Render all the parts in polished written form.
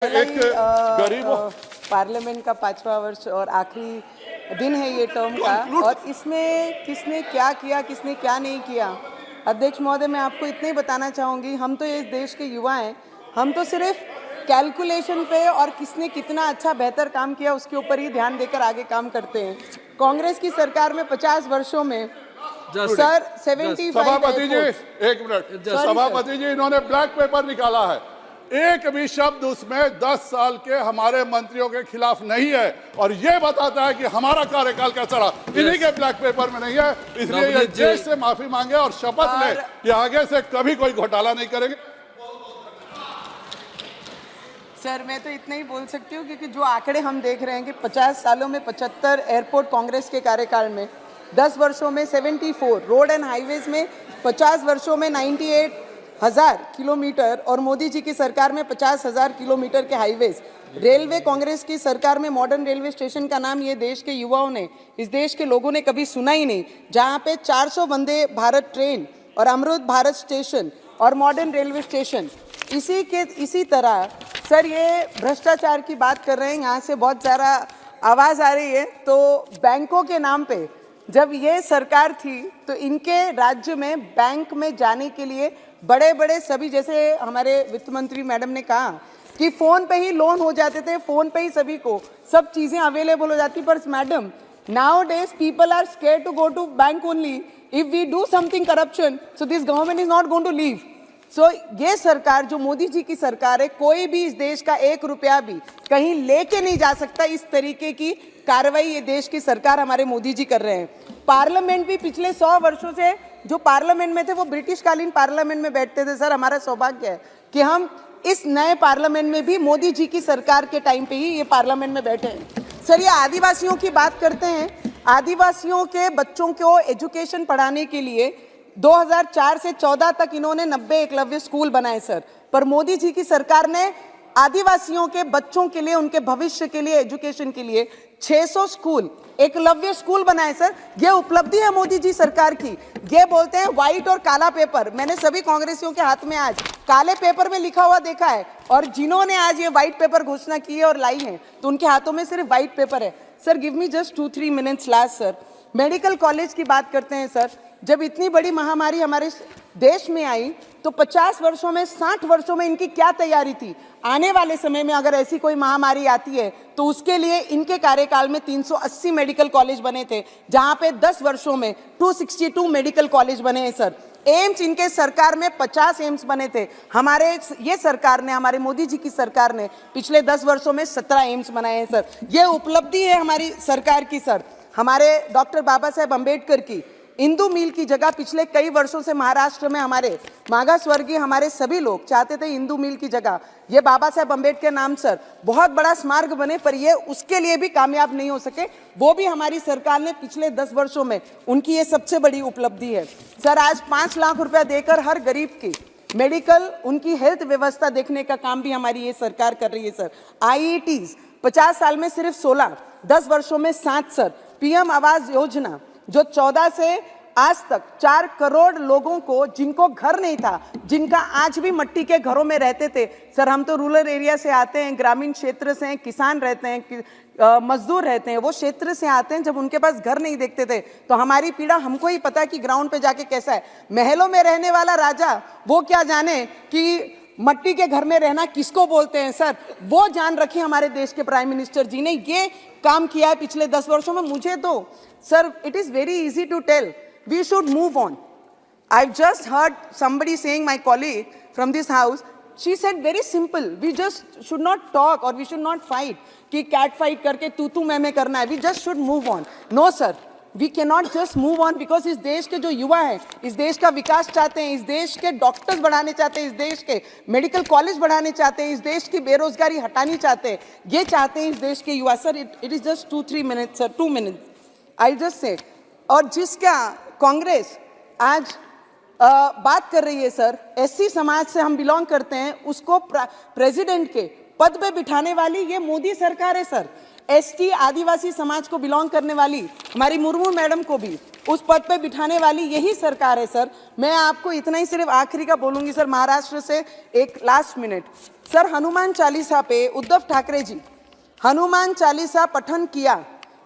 एक गरीबों पार्लियामेंट का 5वां वर्ष और आखिरी दिन है ये टर्म का, और इसमें किसने क्या किया, किसने क्या नहीं किया। अध्यक्ष महोदय, मैं आपको इतना ही बताना चाहूँगी, हम तो इस देश के युवा हैं, हम तो सिर्फ कैलकुलेशन पे और किसने कितना अच्छा बेहतर काम किया उसके ऊपर ही ध्यान देकर आगे काम करते हैं। कांग्रेस की सरकार में 50 वर्षों में सर 75 सभापति जी, एक मिनट, सभापति जी, इन्होंने ब्लैक पेपर निकाला है, एक भी शब्द उसमें 10 साल के हमारे मंत्रियों के खिलाफ नहीं है, और ये बताता है कि हमारा कार्यकाल कैसा रहा, इन्हीं के ब्लैक पेपर में नहीं है। इसलिए ये देश से माफी मांगे और शपथ ले कि आगे से कभी कोई घोटाला नहीं करेंगे। सर, मैं तो इतना ही बोल सकती हूँ क्योंकि जो आंकड़े हम देख रहे हैं कि 50 सालों में 75 एयरपोर्ट कांग्रेस के कार्यकाल में, 10 वर्षों में 74 रोड एंड हाईवेज में, 50 वर्षों में 98,000 किलोमीटर, और मोदी जी की सरकार में 50,000 किलोमीटर के हाईवेज। रेलवे कांग्रेस की सरकार में मॉडर्न रेलवे स्टेशन का नाम ये देश के युवाओं ने, इस देश के लोगों ने कभी सुना ही नहीं, जहाँ पे 400 वंदे भारत ट्रेन और अमृत भारत स्टेशन और मॉडर्न रेलवे स्टेशन। इसी तरह सर, ये भ्रष्टाचार की बात कर रहे हैं, यहाँ से बहुत ज़्यादा आवाज़ आ रही है। तो बैंकों के नाम पे जब ये सरकार थी तो इनके राज्य में बैंक में जाने के लिए बड़े बड़े सभी, जैसे हमारे वित्त मंत्री मैडम ने कहा कि फ़ोन पे ही लोन हो जाते थे, फ़ोन पे ही सभी को सब चीज़ें अवेलेबल हो जाती। पर madam, now days people are scared to go to bank only if we do something corruption, so this government is not going to leave. So ये सरकार जो मोदी जी की सरकार है, कोई भी इस देश का 1 रुपया भी कहीं लेके नहीं जा सकता। इस तरीके की कार्रवाई ये देश की सरकार हमारे मोदी जी कर रहे हैं। पार्लियामेंट भी पिछले 100 वर्षों से जो पार्लियामेंट में थे वो ब्रिटिश कालीन पार्लियामेंट में बैठते थे। सर, हमारा सौभाग्य है कि हम इस नए पार्लियामेंट में भी मोदी जी की सरकार के टाइम पे ही ये पार्लियामेंट में बैठे हैं। सर, ये आदिवासियों की बात करते हैं, आदिवासियों के बच्चों को एजुकेशन पढ़ाने के लिए 2004 से 14 तक इन्होंने 90 एकलव्य स्कूल बनाए सर। पर मोदी जी की सरकार ने आदिवासियों के बच्चों के लिए, उनके भविष्य के लिए, एजुकेशन के लिए 600 स्कूल, एकलव्य स्कूल बनाए सर। ये उपलब्धि है मोदी जी सरकार की। ये बोलते हैं व्हाइट और काला पेपर। मैंने सभी कांग्रेसियों के हाथ में आज काले पेपर में लिखा हुआ देखा है, और जिन्होंने आज ये व्हाइट पेपर घोषणा की है और लाई है तो उनके हाथों में सिर्फ व्हाइट पेपर है। Sir, give me just 2-3 minutes last sir. Medical college की बात करते हैं सर। जब इतनी बड़ी महामारी हमारे देश में आई तो 50 वर्षों में, 60 वर्षों में इनकी क्या तैयारी थी। आने वाले समय में अगर ऐसी कोई महामारी आती है तो उसके लिए इनके कार्यकाल में 380 मेडिकल कॉलेज बने थे, जहां पे 10 वर्षों में 262 मेडिकल कॉलेज बने हैं सर। एम्स इनके सरकार में 50 एम्स बने थे। हमारे ये सरकार ने, हमारे मोदी जी की सरकार ने पिछले 10 वर्षों में 17 एम्स बनाए हैं सर। ये उपलब्धि है हमारी सरकार की सर। हमारे डॉक्टर बाबा साहेब अम्बेडकर की इंदू मील की जगह पिछले कई वर्षों से महाराष्ट्र में हमारे मागा स्वर्गीय हमारे सभी लोग चाहते थे इंदू मील की जगह ये बाबा साहेब अम्बेडकर नाम सर बहुत बड़ा स्मारक बने, पर ये उसके लिए भी कामयाब नहीं हो सके। वो भी हमारी सरकार ने पिछले 10 वर्षों में, उनकी ये सबसे बड़ी उपलब्धि है सर। आज 5 लाख रुपया देकर हर गरीब की मेडिकल, उनकी हेल्थ व्यवस्था देखने का काम भी हमारी ये सरकार कर रही है सर। IITs 50 साल में सिर्फ 16, 10 वर्षों में 7 सर। PM आवास योजना जो 14 से आज तक 4 करोड़ लोगों को, जिनको घर नहीं था, जिनका आज भी मिट्टी के घरों में रहते थे सर। हम तो रूरल एरिया से आते हैं, ग्रामीण क्षेत्र से हैं, किसान रहते हैं, मजदूर रहते हैं, वो क्षेत्र से आते हैं। जब उनके पास घर नहीं देखते थे तो हमारी पीड़ा हमको ही पता है कि ग्राउंड पे जाके कैसा है। महलों में रहने वाला राजा वो क्या जाने कि मट्टी के घर में रहना किसको बोलते हैं सर। वो जान रखी हमारे देश के प्राइम मिनिस्टर जी ने, ये काम किया है पिछले 10 वर्षों में। मुझे तो sir, it is very easy to tell, we should move on. I just heard somebody saying, my colleague from this house, she said very simple, we just should not talk or we should not fight कि cat fight करके तू मैं करना है। we just should move on. No sir, we cannot just move on because इस देश के जो युवा हैं, इस देश का विकास चाहते हैं, इस देश के डॉक्टर्स बढ़ाने चाहते हैं, इस देश के मेडिकल कॉलेज बढ़ाने चाहते हैं, इस देश की बेरोजगारी हटानी चाहते हैं, ये चाहते हैं इस देश के युवा sir. It is just 2-3 minutes sir, 2 minutes I just say. और जिसका कांग्रेस आज बात कर रही है सर, SC समाज से हम बिलोंग करते हैं, उसको प्रेसिडेंट के पद पे बिठाने वाली ये मोदी सरकार है सर। ST आदिवासी समाज को बिलोंग करने वाली हमारी मुर्मू मैडम को भी उस पद पे बिठाने वाली यही सरकार है सर। मैं आपको इतना ही सिर्फ आखिरी का बोलूंगी सर, महाराष्ट्र से एक last minute sir. Hanuman Chalisa पे उद्धव ठाकरे जी हनुमान चालीसा पठन किया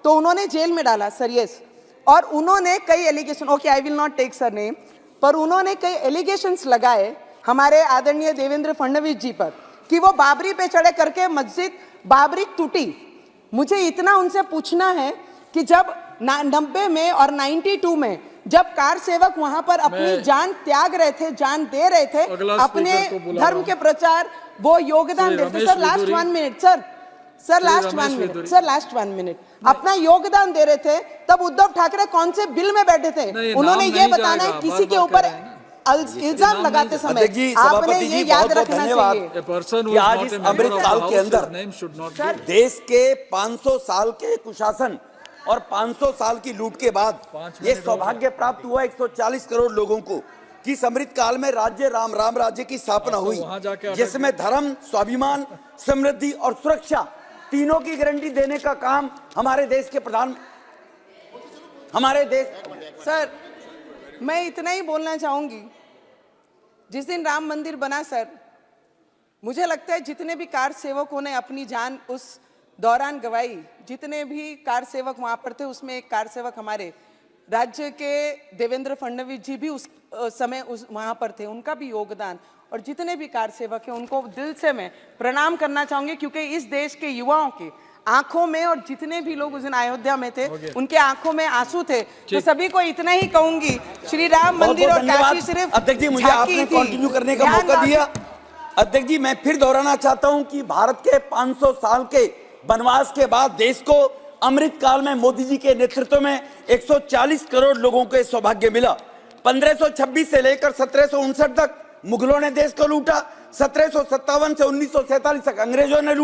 तो उन्होंने जेल में डाला सर, यस। और उन्होंने कई allegation, okay I will not take sir name, पर उन्होंने कई एलिगेशंस लगाए हमारे आदरणीय देवेंद्र फडणवीस जी पर कि वो बाबरी पे चढ़े करके मस्जिद बाबरी टूटी। मुझे इतना उनसे पूछना है कि जब 90 में और 92 में जब कार सेवक वहां पर अपनी जान त्याग रहे थे, जान दे रहे थे अपने धर्म के प्रचार, वो योगदान देते sir. Last 1 minute sir, last 1 minute अपना योगदान दे रहे थे, तब उद्धव ठाकरे कौन से बिल में बैठे थे? उन्होंने ये बताना है किसी के ऊपर इल्जाम लगाते समय आपने ये याद रखना चाहिए कि आज इस अमृतकाल के अंदर देश के 500 साल के कुशासन और 500 साल की लूट के बाद ये सौभाग्य प्राप्त हुआ 140 करोड़ लोगों को कि इस अमृत काल में राज्य राम राज्य की स्थापना हुई, जिसमें धर्म, स्वाभिमान, समृद्धि और सुरक्षा तीनों की गारंटी देने का काम हमारे देश के सर, मैं इतना ही बोलना चाहूंगी। जिस दिन राम मंदिर बना सर, मुझे लगता है जितने भी कार सेवकों ने अपनी जान उस दौरान गवाई, जितने भी कार सेवक वहां पर थे, उसमें एक कार सेवक हमारे राज्य के देवेंद्र फडणवीस जी भी उस समय वहां पर थे, उनका भी योगदान, और जितने भी कार सेवक हैं उनको दिल से मैं प्रणाम करना चाहूंगी, क्योंकि इस देश के युवाओं के आंखों में, और जितने भी लोग उस दिन अयोध्या में थे उनके आंखों में आंसू थे। तो सभी को इतना ही कहूंगी, श्री राम मंदिर और काशी सिर्फ अध्यक्ष जी, मुझे आपने कंटिन्यू करने का मौका दिया। अध्यक्ष जी, मैं फिर दोहराना चाहता हूं कि भारत के 500 साल के वनवास के बाद देश को अमृत काल में मोदी जी के नेतृत्व में 140 करोड़ लोगों को सौभाग्य मिला। 1526 से लेकर 1759 तक मुगलों ने देश को लूटा, 1757 से 1947 तक अंग्रेजों ने लूटा।